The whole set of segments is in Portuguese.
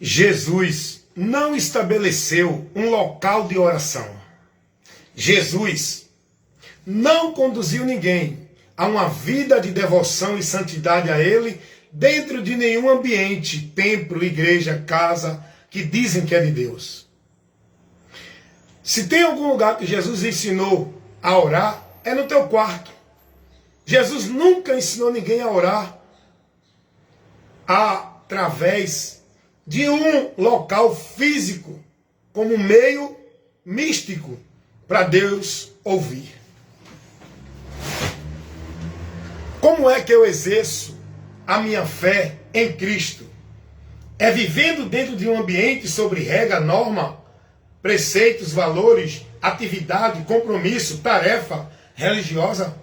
Jesus não estabeleceu um local de oração. Jesus não conduziu ninguém a uma vida de devoção e santidade a Ele dentro de nenhum ambiente, templo, igreja, casa, que dizem que é de Deus. Se tem algum lugar que Jesus ensinou a orar, é no teu quarto. Jesus nunca ensinou ninguém a orar através de um local físico, como meio místico para Deus ouvir. Como é que eu exerço a minha fé em Cristo? É vivendo dentro de um ambiente sobre regra, norma, preceitos, valores, atividade, compromisso, tarefa religiosa?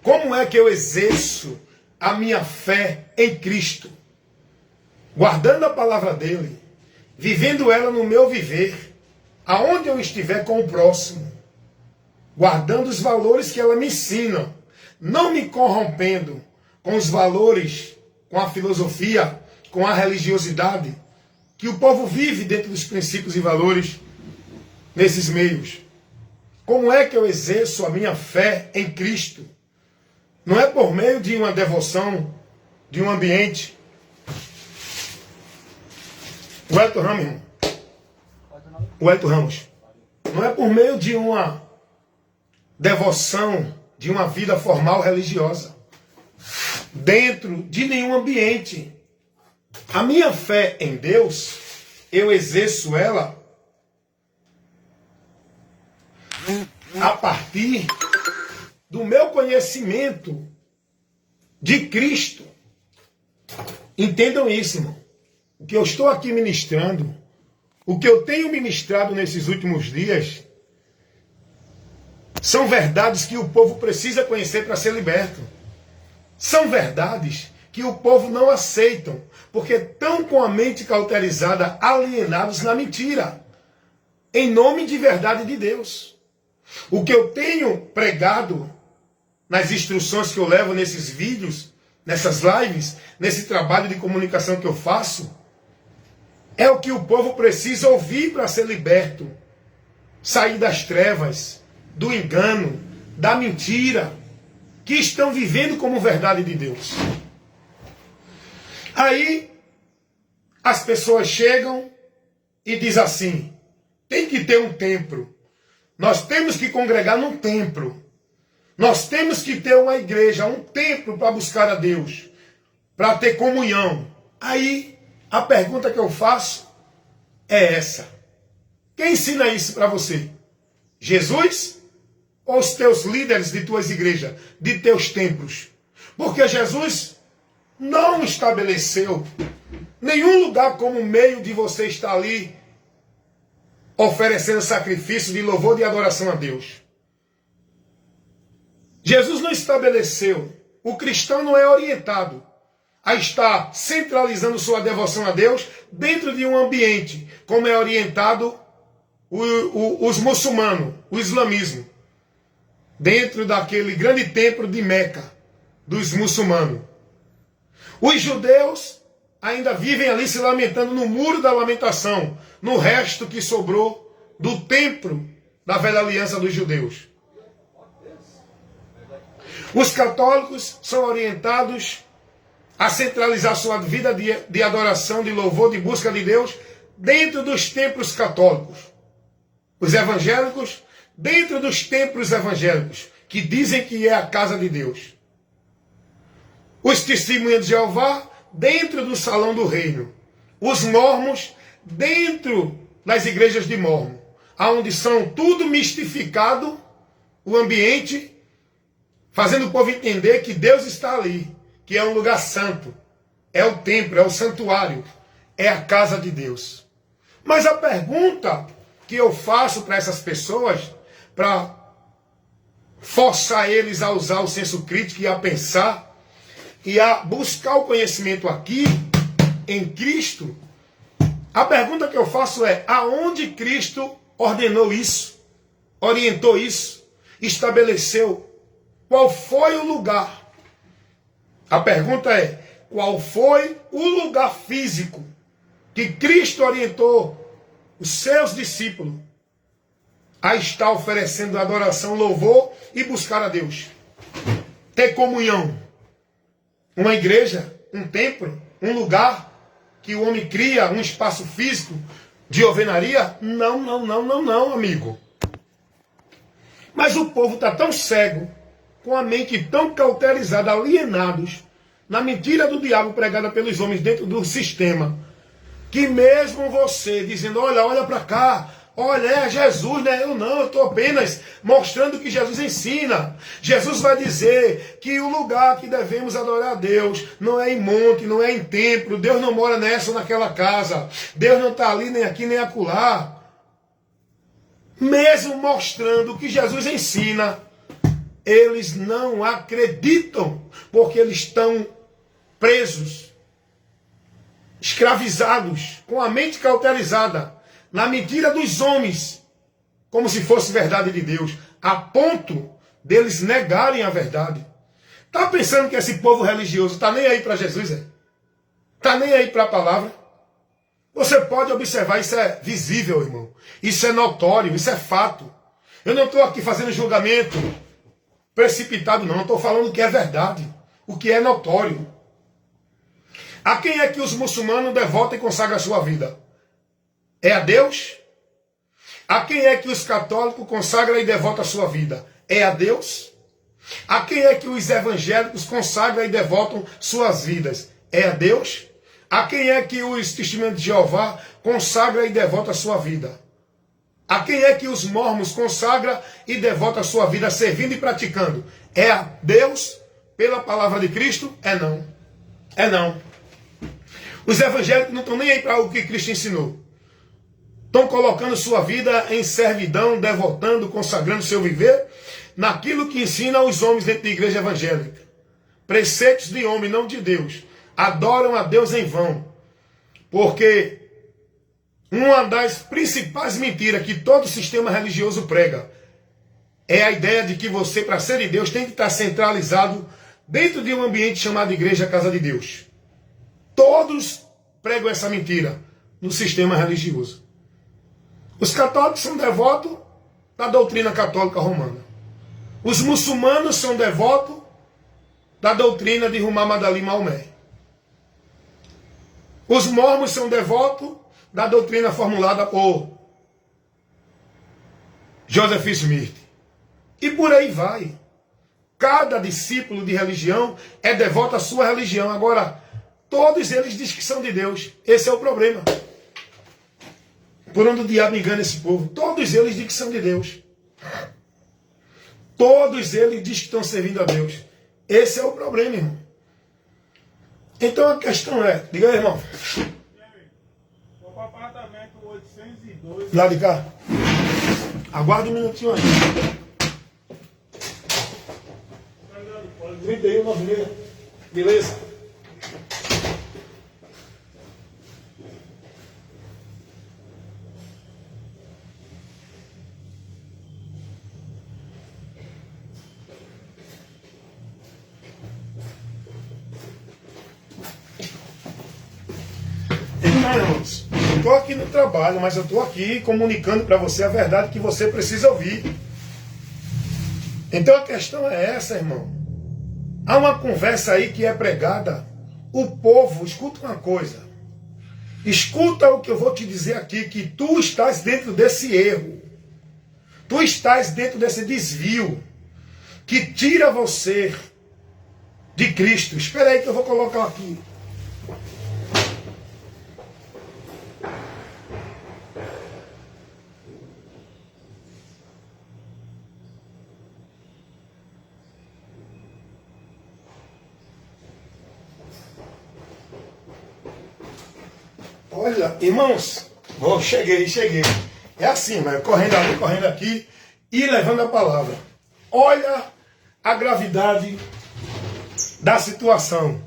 Como é que eu exerço a minha fé em Cristo? Guardando a palavra dele, vivendo ela no meu viver, aonde eu estiver com o próximo, guardando os valores que ela me ensina, não me corrompendo com os valores, com a filosofia, com a religiosidade, que o povo vive dentro dos princípios e valores nesses meios. Como é que eu exerço a minha fé em Cristo? Não é por meio de uma devoção, de um ambiente. O Elton Ramos. Não é por meio de uma devoção, de uma vida formal religiosa, dentro de nenhum ambiente. A minha fé em Deus, eu exerço ela a partir do meu conhecimento de Cristo. Entendam isso, irmão. O que eu estou aqui ministrando, o que eu tenho ministrado nesses últimos dias, são verdades que o povo precisa conhecer para ser liberto. São verdades que o povo não aceitam, porque estão com a mente cauterizada, alienados na mentira, em nome de verdade de Deus. O que eu tenho pregado nas instruções que eu levo nesses vídeos, nessas lives, nesse trabalho de comunicação que eu faço, é o que o povo precisa ouvir para ser liberto, sair das trevas, do engano, da mentira, que estão vivendo como verdade de Deus. Aí, as pessoas chegam e dizem assim: tem que ter um templo, nós temos que congregar num templo, nós temos que ter uma igreja, um templo para buscar a Deus, para ter comunhão. Aí, a pergunta que eu faço é essa: quem ensina isso para você? Jesus? Ou os teus líderes de tuas igrejas, de teus templos? Porque Jesus não estabeleceu nenhum lugar como meio de você estar ali oferecendo sacrifício de louvor e adoração a Deus. Jesus não estabeleceu. O cristão não é orientado a estar centralizando sua devoção a Deus dentro de um ambiente, como é orientado os muçulmanos, o islamismo, dentro daquele grande templo de Meca, dos muçulmanos. Os judeus ainda vivem ali se lamentando no muro da lamentação, no resto que sobrou do templo da velha aliança dos judeus. Os católicos são orientados a centralizar sua vida de adoração, de louvor, de busca de Deus dentro dos templos católicos. Os evangélicos dentro dos templos evangélicos, que dizem que é a casa de Deus. Os testemunhas de Jeová dentro do salão do reino. Os mormons dentro das igrejas de mormon, onde são tudo mistificado, o ambiente, fazendo o povo entender que Deus está ali, que é um lugar santo, é o templo, é o santuário, é a casa de Deus. Mas a pergunta que eu faço para essas pessoas, para forçar eles a usar o senso crítico e a pensar, e a buscar o conhecimento aqui, em Cristo, a pergunta que eu faço é: aonde Cristo ordenou isso, orientou isso, estabeleceu? Qual foi o lugar? A pergunta é: qual foi o lugar físico que Cristo orientou os seus discípulos a estar oferecendo adoração, louvor e buscar a Deus. Ter comunhão. Uma igreja, um templo, um lugar que o homem cria, um espaço físico de alvenaria? Não, amigo. Mas o povo está tão cego, com a mente tão cauterizada, alienados na mentira do diabo pregada pelos homens dentro do sistema, que mesmo você dizendo, olha para cá, olha, é Jesus, né? Eu estou apenas mostrando o que Jesus ensina. Jesus vai dizer que o lugar que devemos adorar a Deus não é em monte, não é em templo. Deus não mora nessa ou naquela casa. Deus não está ali, nem aqui, nem acolá. Mesmo mostrando o que Jesus ensina, eles não acreditam, porque eles estão presos, escravizados, com a mente cauterizada, na mentira dos homens, como se fosse verdade de Deus, a ponto deles negarem a verdade. Está pensando que esse povo religioso está nem aí para Jesus? Está nem aí para a palavra? Você pode observar, isso é visível, irmão. Isso é notório, isso é fato. Eu não estou aqui fazendo julgamento precipitado, não. Eu estou falando o que é verdade, o que é notório. A quem é que os muçulmanos devotam e consagram a sua vida? É a Deus? A quem é que os católicos consagram e devotam a sua vida? É a Deus? A quem é que os evangélicos consagram e devotam suas vidas? É a Deus? A quem é que os testemunhos de Jeová consagram e devotam a sua vida? A quem é que os mormons consagram e devotam a sua vida servindo e praticando? É a Deus? Pela palavra de Cristo? É não. É não. Os evangélicos não estão nem aí para o que Cristo ensinou. Estão colocando sua vida em servidão, devotando, consagrando seu viver naquilo que ensina os homens dentro da igreja evangélica. Preceitos de homem, não de Deus. Adoram a Deus em vão. Porque uma das principais mentiras que todo sistema religioso prega é a ideia de que você, para ser de Deus, tem que estar centralizado dentro de um ambiente chamado igreja, casa de Deus. Todos pregam essa mentira no sistema religioso. Os católicos são devotos da doutrina católica romana. Os muçulmanos são devotos da doutrina de Muhammad Ali Maomé. Os mormons são devotos da doutrina formulada por Joseph Smith. E por aí vai. Cada discípulo de religião é devoto à sua religião. Agora, todos eles dizem que são de Deus. Esse é o problema. Por onde o diabo engana esse povo. Todos eles dizem que são de Deus. Todos eles dizem que estão servindo a Deus. Esse é o problema, irmão. Então a questão é... Diga aí, irmão. Vou para o apartamento 802. Lá de cá. Aguarde um minutinho aí. 31, 96. Beleza? Irmãos, eu estou aqui no trabalho, mas eu estou aqui comunicando para você a verdade que você precisa ouvir. Então a questão é essa, irmão. Há uma conversa aí que é pregada. O povo, escuta uma coisa. Escuta o que eu vou te dizer aqui, que tu estás dentro desse erro. Tu estás dentro desse desvio que tira você de Cristo. Espera aí que eu vou colocar aqui. Olha, irmãos, cheguei. É assim, mas correndo ali, correndo aqui e levando a palavra. Olha a gravidade da situação.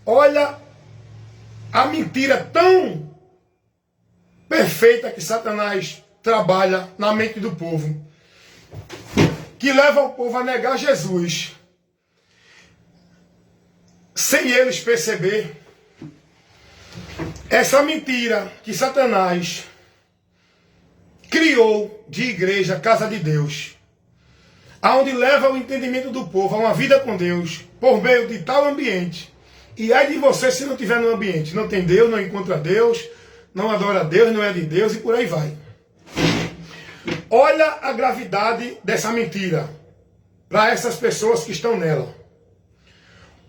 Olha a mentira tão perfeita que Satanás trabalha na mente do povo, que leva o povo a negar Jesus, sem eles perceber Essa mentira que Satanás criou de igreja, casa de Deus, aonde leva o entendimento do povo a uma vida com Deus, por meio de tal ambiente. E ai de você se não estiver no ambiente, não tem Deus, não encontra Deus, não adora Deus, não é de Deus e por aí vai. Olha a gravidade dessa mentira para essas pessoas que estão nela.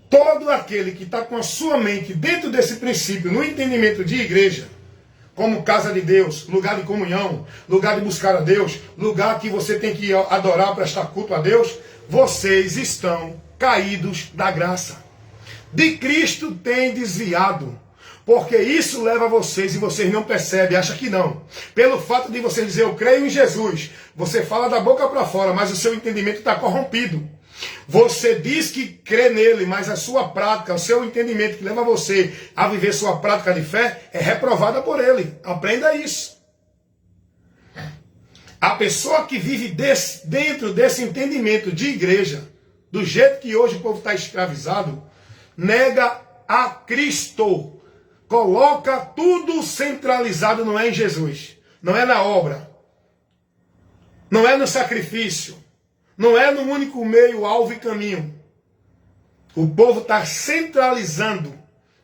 Todo aquele que está com a sua mente dentro desse princípio, no entendimento de igreja, como casa de Deus, lugar de comunhão, lugar de buscar a Deus, lugar que você tem que adorar, prestar culto a Deus, vocês estão caídos da graça. De Cristo tem desviado. Porque isso leva vocês e vocês não percebem, acham que não. Pelo fato de você dizer, eu creio em Jesus, você fala da boca para fora, mas o seu entendimento está corrompido. Você diz que crê nele, mas a sua prática, o seu entendimento que leva você a viver sua prática de fé é reprovada por ele. Aprenda isso. A pessoa que vive dentro desse entendimento de igreja, do jeito que hoje o povo está escravizado, nega a Cristo. Coloca tudo centralizado, não é em Jesus, não é na obra, não é no sacrifício, não é no único meio, alvo e caminho. O povo está centralizando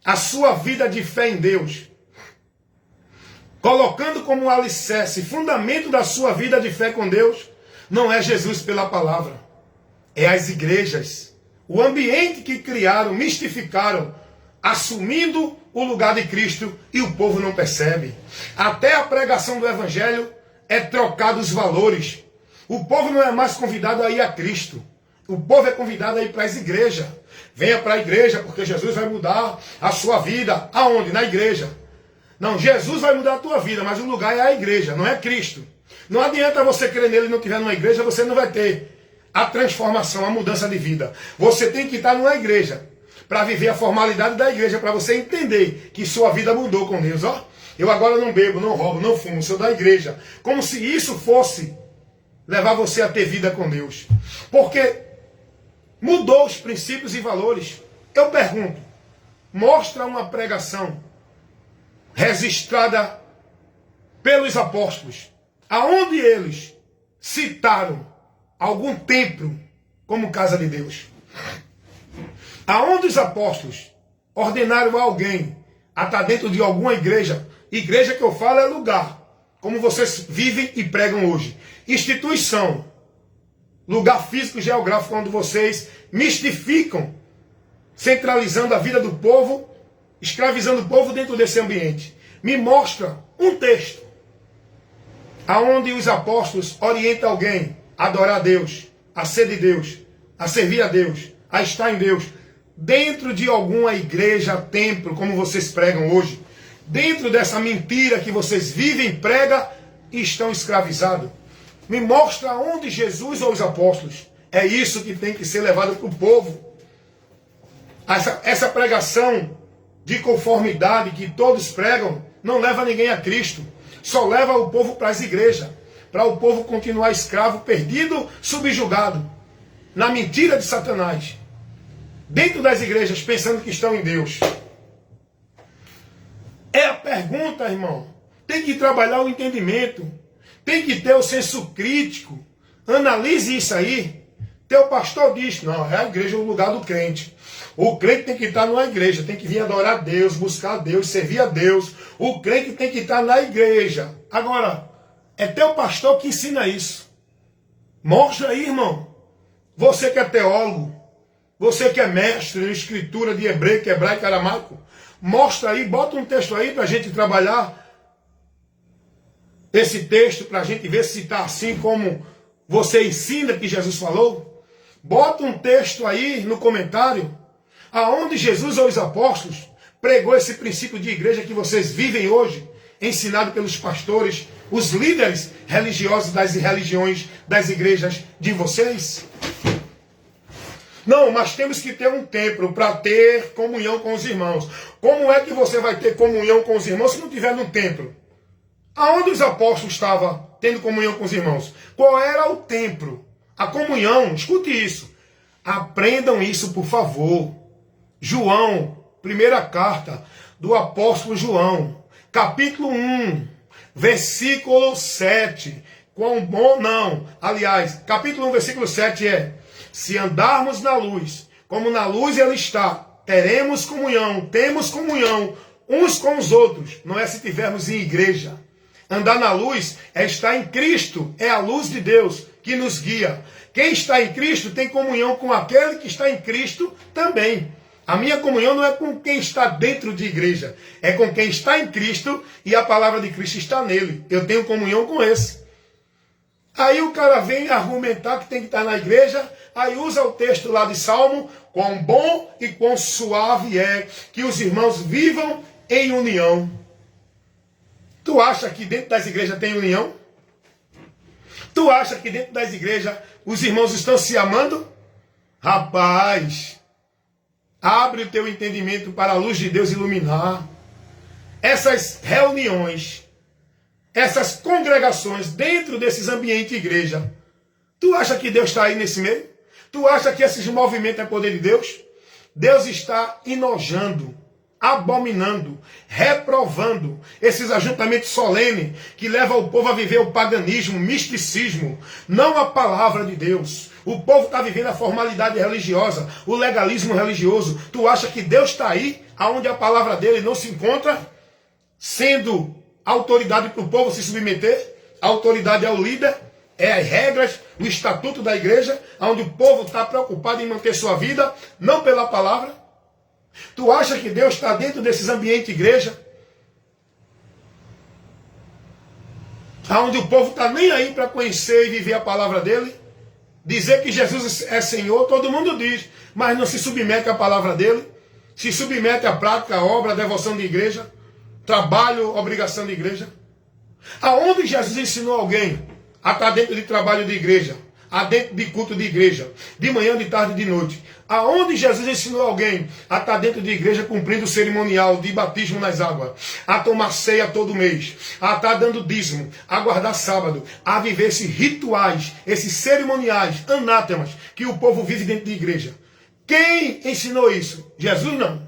a sua vida de fé em Deus, colocando como alicerce, fundamento da sua vida de fé com Deus, não é Jesus pela palavra, é as igrejas, o ambiente que criaram, mistificaram, assumindo o lugar de Cristo e o povo não percebe. Até a pregação do Evangelho é trocado os valores. O povo não é mais convidado a ir a Cristo. O povo é convidado a ir para as igrejas. Venha para a igreja porque Jesus vai mudar a sua vida. Aonde? Na igreja. Não, Jesus vai mudar a tua vida, mas o lugar é a igreja, não é Cristo. Não adianta você crer nele e não estiver numa igreja, você não vai ter a transformação, a mudança de vida. Você tem que estar numa igreja para viver a formalidade da igreja, para você entender que sua vida mudou com Deus. Ó, eu agora não bebo, não roubo, não fumo, sou da igreja. Como se isso fosse levar você a ter vida com Deus. Porque mudou os princípios e valores. Eu pergunto, mostra uma pregação registrada pelos apóstolos, aonde eles citaram algum templo como casa de Deus. Aonde os apóstolos ordenaram a alguém a estar dentro de alguma igreja, igreja que eu falo é lugar, como vocês vivem e pregam hoje. Instituição, lugar físico e geográfico onde vocês mistificam, centralizando a vida do povo, escravizando o povo dentro desse ambiente. Me mostra um texto aonde os apóstolos orientam alguém a adorar a Deus, a ser de Deus, a servir a Deus, a estar em Deus, dentro de alguma igreja, templo, como vocês pregam hoje, dentro dessa mentira que vocês vivem, pregam e estão escravizados. Me mostra onde Jesus ou os apóstolos. É isso que tem que ser levado para o povo. Essa pregação de conformidade que todos pregam não leva ninguém a Cristo. Só leva o povo para as igrejas. Para o povo continuar escravo, perdido, subjugado. Na mentira de Satanás. Dentro das igrejas, pensando que estão em Deus. É a pergunta, irmão. Tem que trabalhar o entendimento. Tem que ter o senso crítico. Analise isso aí. Teu pastor diz, não, é a igreja o lugar do crente. O crente tem que estar numa igreja, tem que vir adorar a Deus, buscar a Deus, servir a Deus. O crente tem que estar na igreja. Agora, é teu pastor que ensina isso. Mostra aí, irmão. Você que é teólogo, você que é mestre em escritura de hebraico, aramaico, mostra aí, bota um texto aí para a gente trabalhar esse texto, para a gente ver se está assim como você ensina que Jesus falou. Bota um texto aí no comentário, aonde Jesus ou os apóstolos pregou esse princípio de igreja que vocês vivem hoje, ensinado pelos pastores, os líderes religiosos das religiões, das igrejas de vocês. Não, mas temos que ter um templo para ter comunhão com os irmãos. Como é que você vai ter comunhão com os irmãos se não tiver no templo? Aonde os apóstolos estavam tendo comunhão com os irmãos? Qual era o templo? A comunhão, escute isso. Aprendam isso, por favor. João, primeira carta. do apóstolo João, capítulo 1, versículo 7. Quão bom, não, aliás, capítulo 1, versículo 7 é: se andarmos na luz, como na luz ele está, temos comunhão uns com os outros. Não é se tivermos em igreja. Andar na luz é estar em Cristo, é a luz de Deus que nos guia. Quem está em Cristo tem comunhão com aquele que está em Cristo também. A minha comunhão não é com quem está dentro de igreja, é com quem está em Cristo e a palavra de Cristo está nele. Eu tenho comunhão com esse. Aí o cara vem argumentar que tem que estar na igreja, aí usa o texto lá de Salmo: quão bom e quão suave é que os irmãos vivam em união. Tu acha que dentro das igrejas tem união? Tu acha que dentro das igrejas os irmãos estão se amando? Rapaz, abre o teu entendimento para a luz de Deus iluminar. Essas reuniões, essas congregações dentro desses ambientes de igreja, tu acha que Deus está aí nesse meio? Tu acha que esses movimentos é poder de Deus? Deus está enojando, abominando, reprovando esses ajuntamentos solenes que levam o povo a viver o paganismo, o misticismo, não a palavra de Deus. O povo está vivendo a formalidade religiosa, o legalismo religioso. Tu acha que Deus está aí, aonde a palavra dele não se encontra, sendo autoridade para o povo se submeter? A autoridade é o líder, é as regras, o estatuto da igreja, onde o povo está preocupado em manter sua vida, não pela palavra. Tu acha que Deus está dentro desses ambientes de igreja, onde o povo está nem aí para conhecer e viver a palavra dele? Dizer que Jesus é Senhor, todo mundo diz, mas não se submete à palavra dele, se submete à prática, à obra, à devoção de igreja, trabalho, obrigação de igreja. Aonde Jesus ensinou alguém a estar dentro de trabalho de igreja, a dentro de culto de igreja, de manhã, de tarde, de noite? Aonde Jesus ensinou alguém a estar dentro de igreja cumprindo o cerimonial de batismo nas águas, a tomar ceia todo mês, a estar dando dízimo, a guardar sábado, a viver esses rituais, esses cerimoniais, anátemas, que o povo vive dentro de igreja? Quem ensinou isso? Jesus não.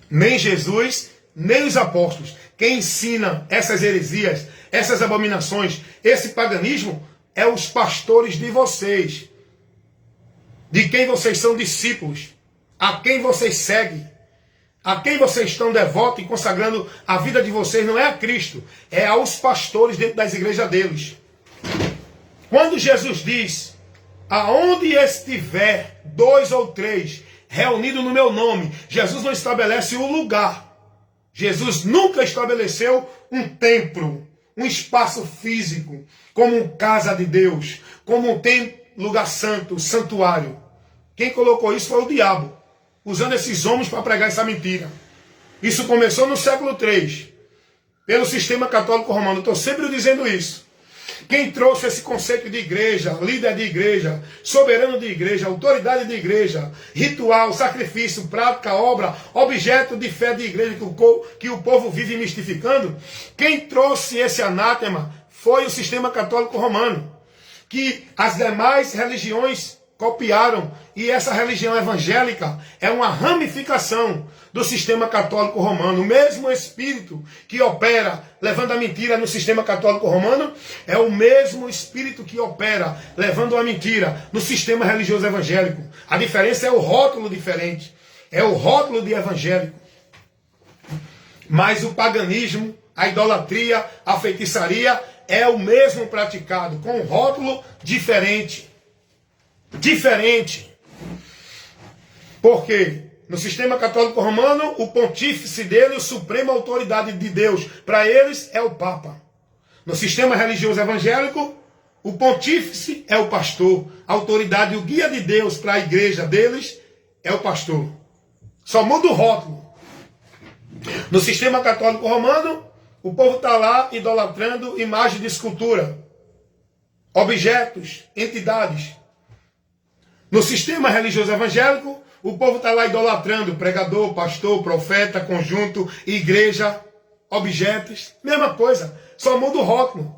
Nem Jesus, nem os apóstolos. Quem ensina essas heresias, essas abominações, esse paganismo, é os pastores de vocês, de quem vocês são discípulos, a quem vocês seguem, a quem vocês estão devotos e consagrando a vida de vocês. Não é a Cristo, é aos pastores dentro das igrejas deles. Quando Jesus diz: aonde estiver 2 ou 3 reunidos no meu nome, Jesus não estabelece o lugar. Jesus nunca estabeleceu um templo, um espaço físico, como casa de Deus, como tem lugar santo, santuário. Quem colocou isso foi o diabo, usando esses homens para pregar essa mentira. Isso começou no século III, pelo sistema católico romano. Estou sempre dizendo isso. Quem trouxe esse conceito de igreja, líder de igreja, soberano de igreja, autoridade de igreja, ritual, sacrifício, prática, obra, objeto de fé de igreja que o povo vive mistificando, quem trouxe esse anátema foi o sistema católico romano, que as demais religiões copiaram, e essa religião evangélica é uma ramificação do sistema católico romano. O mesmo espírito que opera levando a mentira no sistema católico romano é o mesmo espírito que opera levando a mentira no sistema religioso evangélico. A diferença é o rótulo diferente, é o rótulo de evangélico. Mas o paganismo, a idolatria, a feitiçaria é o mesmo praticado, com um rótulo diferente. Diferente. Porque no sistema católico romano, o pontífice dele, a suprema autoridade de Deus, para eles é o Papa. No sistema religioso evangélico, o pontífice é o pastor. A autoridade, o guia de Deus para a igreja deles é o pastor. Só muda o rótulo. No sistema católico romano, o povo está lá idolatrando imagem de escultura, objetos, entidades. No sistema religioso evangélico, o povo está lá idolatrando pregador, pastor, profeta, conjunto, igreja, objetos. Mesma coisa, só muda o rótulo.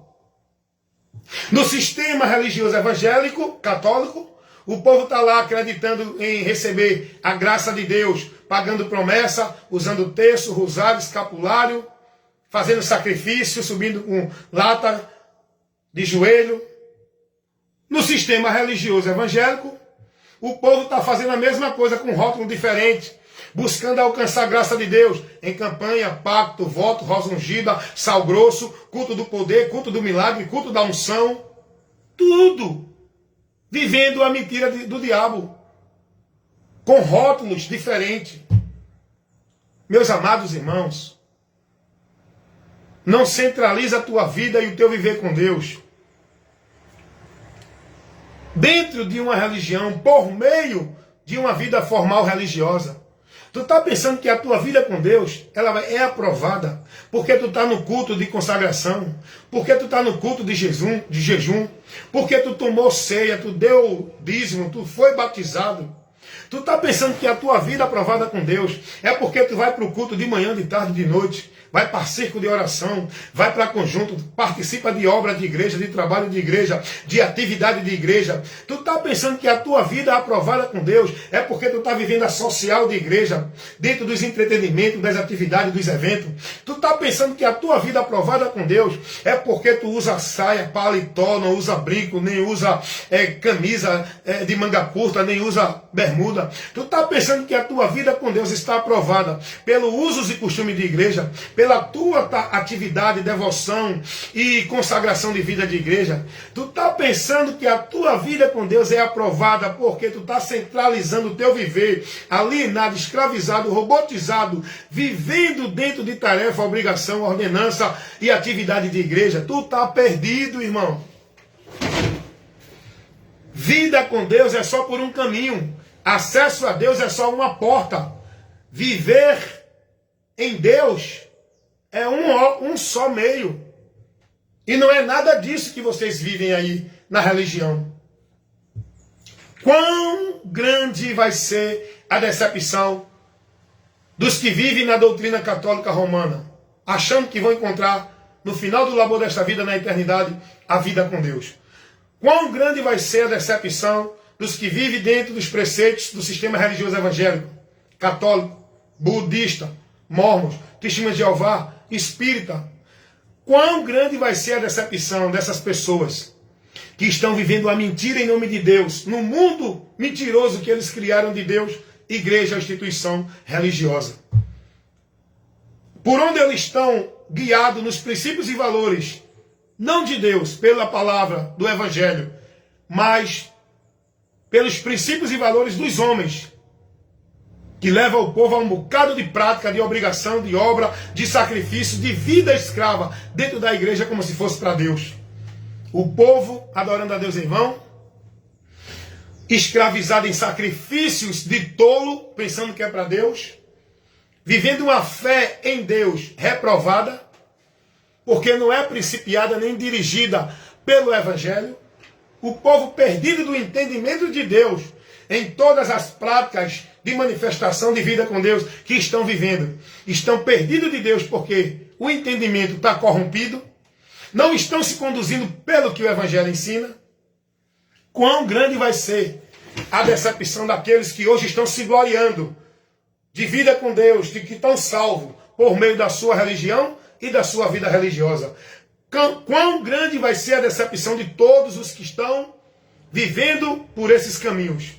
No sistema religioso evangélico, católico, o povo está lá acreditando em receber a graça de Deus pagando promessa, usando terço, rosário, escapulário, fazendo sacrifício, subindo com lata de joelho. No sistema religioso evangélico, o povo está fazendo a mesma coisa com rótulo diferente, buscando alcançar a graça de Deus em campanha, pacto, voto, rosa ungida, sal grosso, culto do poder, culto do milagre, culto da unção. Tudo vivendo a mentira do diabo, com rótulos diferentes. Meus amados irmãos, não centraliza a tua vida e o teu viver com Deus dentro de uma religião, por meio de uma vida formal religiosa. Tu está pensando que a tua vida com Deus ela é aprovada porque tu está no culto de consagração, porque tu está no culto de jejum, porque tu tomou ceia, tu deu dízimo, tu foi batizado. Tu está pensando que a tua vida aprovada com Deus é porque tu vai para o culto de manhã, de tarde, de noite, vai para círculo de oração, vai para conjunto, participa de obra de igreja, de trabalho de igreja, de atividade de igreja. Tu está pensando que a tua vida aprovada com Deus é porque tu está vivendo a social de igreja, dentro dos entretenimentos, das atividades, dos eventos. Tu está pensando que a tua vida aprovada com Deus é porque tu usa saia, paletó, não usa brinco, nem usa camisa de manga curta, nem usa bermuda. Tu está pensando que a tua vida com Deus está aprovada pelo usos e costumes de igreja, pela tua atividade, devoção e consagração de vida de igreja. Tu está pensando que a tua vida com Deus é aprovada porque tu está centralizando o teu viver, alienado, escravizado, robotizado, vivendo dentro de tarefa, obrigação, ordenança e atividade de igreja. Tu está perdido, irmão. Vida com Deus é só por um caminho. Acesso a Deus é só uma porta. Viver em Deus é um só meio. E não é nada disso que vocês vivem aí na religião. Quão grande vai ser a decepção dos que vivem na doutrina católica romana, achando que vão encontrar no final do labor desta vida, na eternidade, a vida com Deus. Quão grande vai ser a decepção dos que vivem dentro dos preceitos do sistema religioso evangélico, católico, budista, mormons, testemunhas de Jeová, espírita. Quão grande vai ser a decepção dessas pessoas que estão vivendo a mentira em nome de Deus, no mundo mentiroso que eles criaram de Deus, igreja, instituição religiosa. Por onde eles estão guiados nos princípios e valores, não de Deus, pela palavra do Evangelho, mas pelos princípios e valores dos homens, que leva o povo a um bocado de prática, de obrigação, de obra, de sacrifício, de vida escrava dentro da igreja como se fosse para Deus. O povo adorando a Deus em vão, escravizado em sacrifícios de tolo, pensando que é para Deus, vivendo uma fé em Deus reprovada, porque não é principiada nem dirigida pelo Evangelho. O povo perdido do entendimento de Deus em todas as práticas de manifestação de vida com Deus que estão vivendo. Estão perdidos de Deus porque o entendimento está corrompido, não estão se conduzindo pelo que o Evangelho ensina. Quão grande vai ser a decepção daqueles que hoje estão se gloriando de vida com Deus, de que estão salvos por meio da sua religião e da sua vida religiosa. Quão grande vai ser a decepção de todos os que estão vivendo por esses caminhos.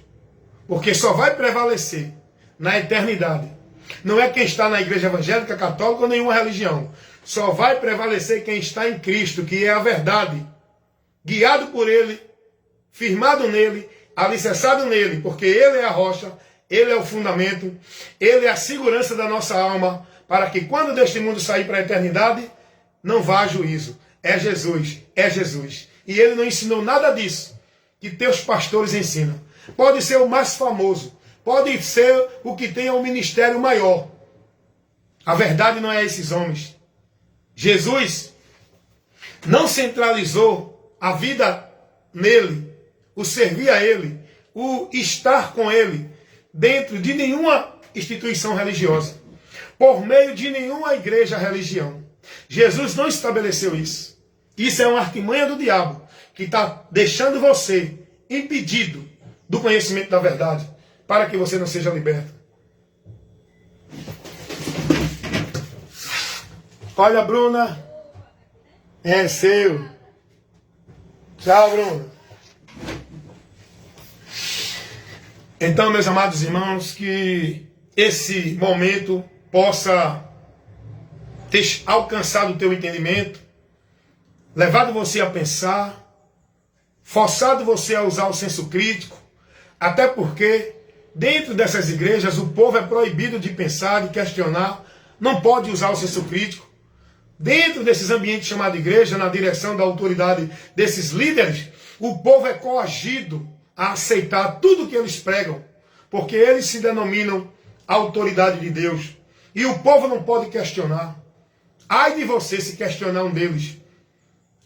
Porque só vai prevalecer na eternidade. Não é quem está na igreja evangélica, católica ou nenhuma religião. Só vai prevalecer quem está em Cristo, que é a verdade. Guiado por Ele, firmado nele, alicerçado nele, porque Ele é a rocha, Ele é o fundamento, Ele é a segurança da nossa alma, para que quando deste mundo sair para a eternidade, não vá a juízo. É Jesus, é Jesus. E Ele não ensinou nada disso que teus pastores ensinam. Pode ser o mais famoso, pode ser o que tenha um ministério maior. A verdade não é esses homens. Jesus não centralizou a vida nele, o servir a ele, o estar com ele, dentro de nenhuma instituição religiosa, por meio de nenhuma igreja religião. Jesus não estabeleceu isso. Isso é uma artimanha do diabo, que está deixando você impedido do conhecimento da verdade, para que você não seja liberto. Olha, Bruna. É seu. Tchau, Bruna. Então, meus amados irmãos, que esse momento possa ter alcançado o teu entendimento, levado você a pensar, forçado você a usar o senso crítico, até porque dentro dessas igrejas o povo é proibido de pensar, de questionar, não pode usar o senso crítico. Dentro desses ambientes chamados igreja, na direção da autoridade desses líderes, o povo é coagido a aceitar tudo que eles pregam, porque eles se denominam a autoridade de Deus. E o povo não pode questionar. Ai de você se questionar um deles.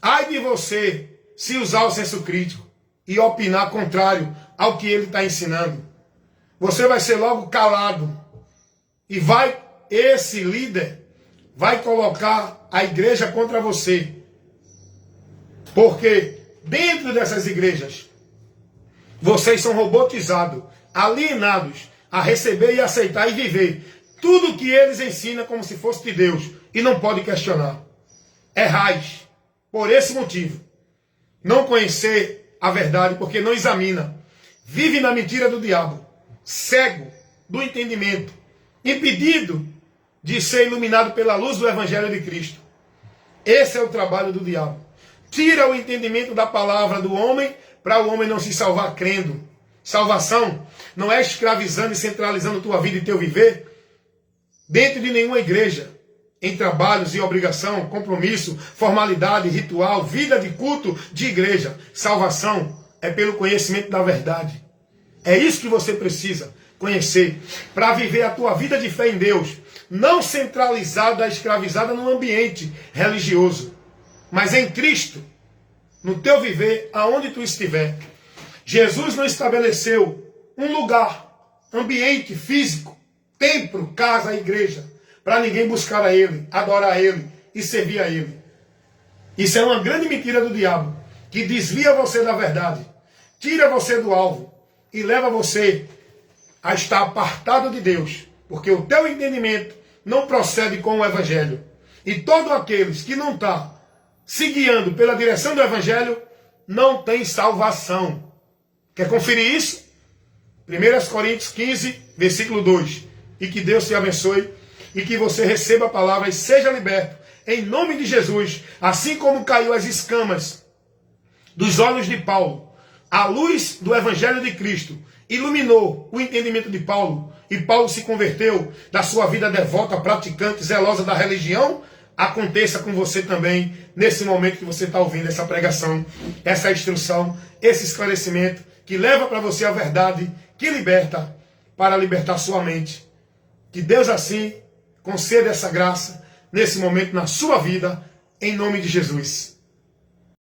Ai de você se usar o senso crítico e opinar contrário ao que ele está ensinando. Você vai ser logo calado. E esse líder vai colocar a igreja contra você. Porque dentro dessas igrejas, vocês são robotizados, alienados a receber e aceitar e viver tudo que eles ensinam como se fosse de Deus. E não pode questionar. Errais por esse motivo. Não conhecer a verdade porque não examina. Vive na mentira do diabo. Cego do entendimento. Impedido de ser iluminado pela luz do Evangelho de Cristo. Esse é o trabalho do diabo. Tira o entendimento da palavra do homem para o homem não se salvar crendo. Salvação não é escravizando e centralizando tua vida e teu viver dentro de nenhuma igreja, em trabalhos e obrigação, compromisso, formalidade, ritual, vida de culto de igreja. Salvação é pelo conhecimento da verdade. É isso que você precisa conhecer para viver a tua vida de fé em Deus, não centralizada, escravizada num ambiente religioso, mas em Cristo, no teu viver, aonde tu estiver. Jesus não estabeleceu um lugar, ambiente físico, templo, casa, igreja, para ninguém buscar a Ele, adorar a Ele e servir a Ele. Isso é uma grande mentira do diabo, que desvia você da verdade, tira você do alvo e leva você a estar apartado de Deus, porque o teu entendimento não procede com o Evangelho. E todos aqueles que não estão se guiando pela direção do Evangelho não tem salvação. Quer conferir isso? 1 Coríntios 15, versículo 2. E que Deus te abençoe e que você receba a palavra e seja liberto em nome de Jesus, assim como caiu as escamas dos olhos de Paulo. A luz do Evangelho de Cristo iluminou o entendimento de Paulo e Paulo se converteu da sua vida devota, praticante, zelosa da religião. Aconteça com você também nesse momento que você está ouvindo essa pregação, essa instrução, esse esclarecimento que leva para você a verdade, que liberta, para libertar sua mente. Que Deus assim conceda essa graça nesse momento na sua vida, em nome de Jesus.